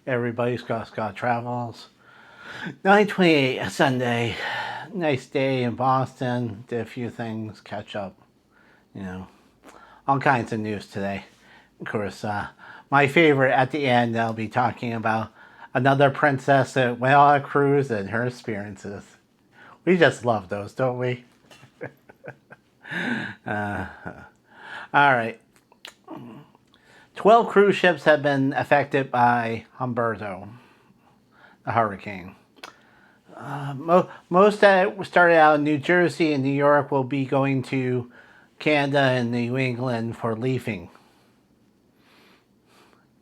Everybody's Scott Travels. 9:28 Sunday. Nice day in Boston. Did a few things, catch up. You know, all kinds of news today. Of course, my favorite at the end, I'll be talking about another princess that went on a cruise and her experiences. We just love those, don't we? All right. 12 cruise ships have been affected by Humberto, the hurricane. Most that started out in New Jersey and New York will be going to Canada and New England for leafing.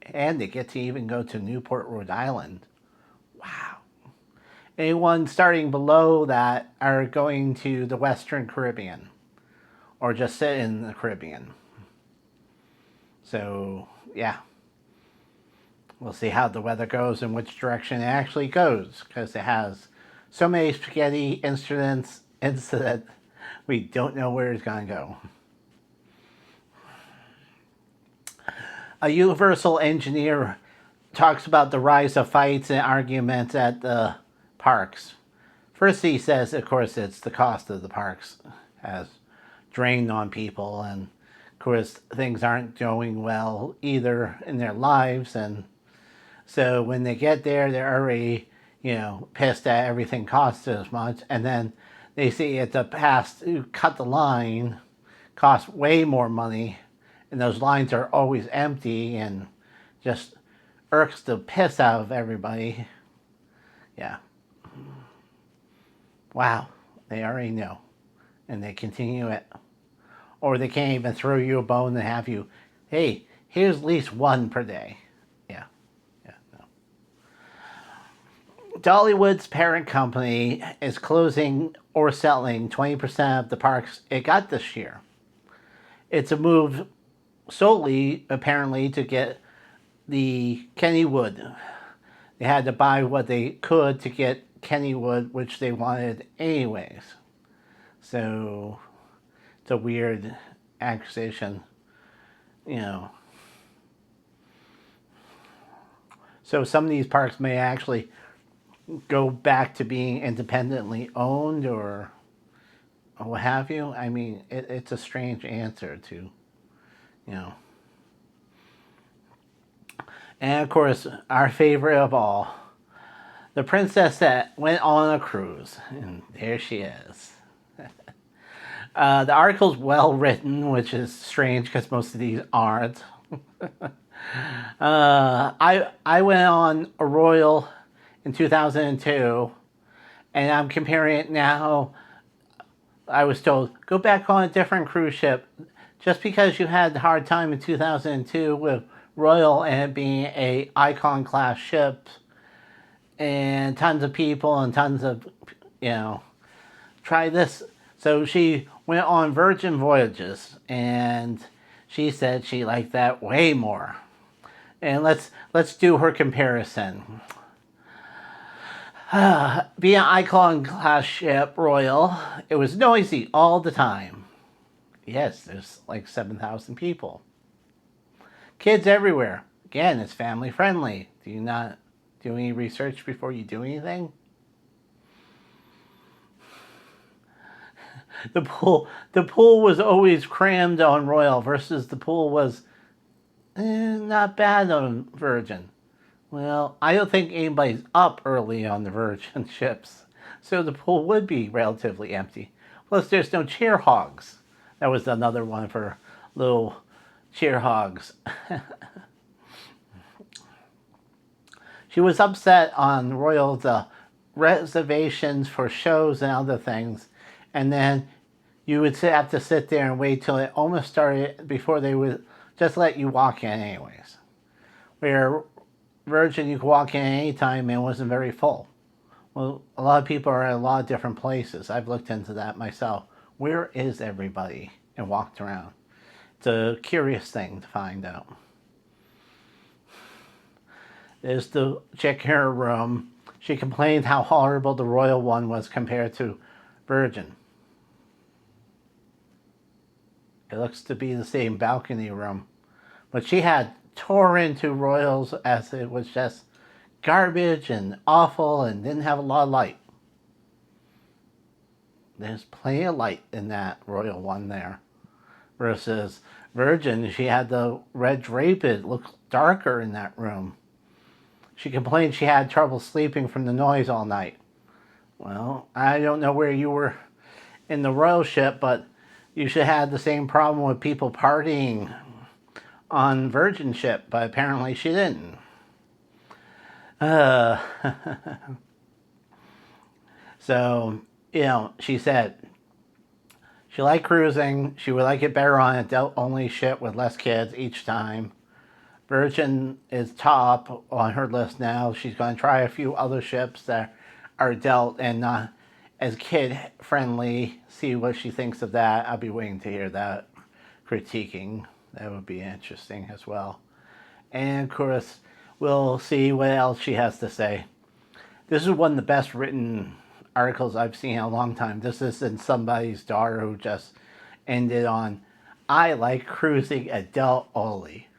And they get to even go to Newport, Rhode Island. Wow. Anyone starting below that are going to the Western Caribbean or just sit in the Caribbean. So, yeah. We'll see how the weather goes and which direction it actually goes, because it has so many spaghetti incidents we don't know where it's going to go. A Universal engineer talks about the rise of fights and arguments at the parks. First, he says, of course, it's the cost of the parks has drained on people, and of course, things aren't going well either in their lives, and so when they get there, they're already, pissed that everything costs as much, and then they see at the past to cut the line costs way more money, and those lines are always empty and just irks the piss out of everybody. Yeah. Wow. They already know. And they continue it. Or they can't even throw you a bone and have you, hey, here's at least one per day. Yeah. No. Dollywood's parent company is closing or selling 20% of the parks it got this year. It's a move solely, apparently, to get the Kennywood. They had to buy what they could to get Kennywood, which they wanted anyways. So it's a weird acquisition, So some of these parks may actually go back to being independently owned or what have you. I mean, it's a strange answer to, And of course, our favorite of all, the princess that went on a cruise. And there she is. The article's well written, which is strange because most of these aren't. I went on a Royal in 2002, and I'm comparing it now. I was told, go back on a different cruise ship. Just because you had a hard time in 2002 with Royal and it being a icon class ship and tons of people and tons of, try this. So she went on Virgin Voyages and she said she liked that way more. And let's do her comparison. Being an icon class ship, Royal, it was noisy all the time. Yes, there's like 7,000 people. Kids everywhere. Again, it's family friendly. Do you not do any research before you do anything? The pool was always crammed on Royal versus the pool was not bad on Virgin. Well, I don't think anybody's up early on the Virgin ships, so the pool would be relatively empty. Plus, there's no chair hogs. That was another one for little cheer hogs. She was upset on Royal the reservations for shows and other things, and then you would have to sit there and wait till it almost started before they would just let you walk in anyways. Where Virgin, you could walk in any time and it wasn't very full. Well, a lot of people are at a lot of different places. I've looked into that myself. Where is everybody? And walked around. It's a curious thing to find out. There's the chick in her room. She complained how horrible the Royal one was compared to Virgin. It looks to be the same balcony room. But she had tore into Royals as it was just garbage and awful and didn't have a lot of light. There's plenty of light in that royal one there. Versus Virgin, she had the red drape. It looked darker in that room. She complained she had trouble sleeping from the noise all night. Well, I don't know where you were in the royal ship, but you should have had the same problem with people partying on Virgin ship, but apparently she didn't. So, she said she liked cruising. She would like it better on a Delta-only ship with less kids each time. Virgin is top on her list now. She's going to try a few other ships that are Delta and not as kid-friendly. See what she thinks of that. I'll be waiting to hear that critiquing. That would be interesting as well. And, of course, we'll see what else she has to say. This is one of the best written articles I've seen in a long time. This is in somebody's daughter who just ended on, I like cruising at Del Oli.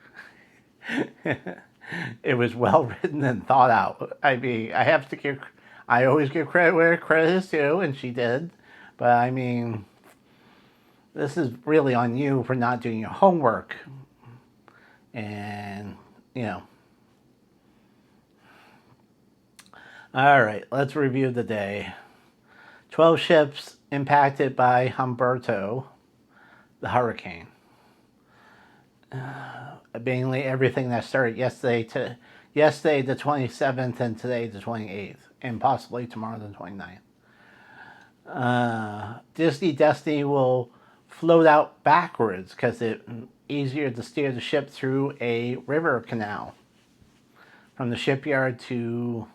It was well written and thought out. I mean, I always give credit where credit is due, and she did. But I mean, this is really on you for not doing your homework. And, All right, let's review the day. 12 ships impacted by Humberto, the hurricane. Mainly everything that started yesterday the 27th and today the 28th, and possibly tomorrow the 29th. Disney Destiny will float out backwards because it's easier to steer the ship through a river canal from the shipyard to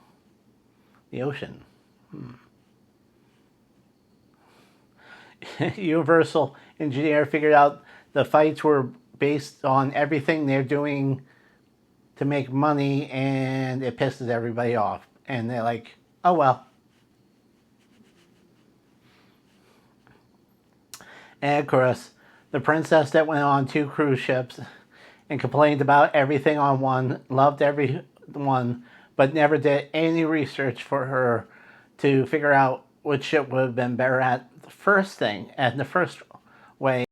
the ocean. Universal engineer figured out the fights were based on everything they're doing to make money, and it pisses everybody off. And they're like, oh well. And of course, the princess that went on 2 cruise ships and complained about everything on one, loved every one, but never did any research for her to figure out which ship would have been better at the first way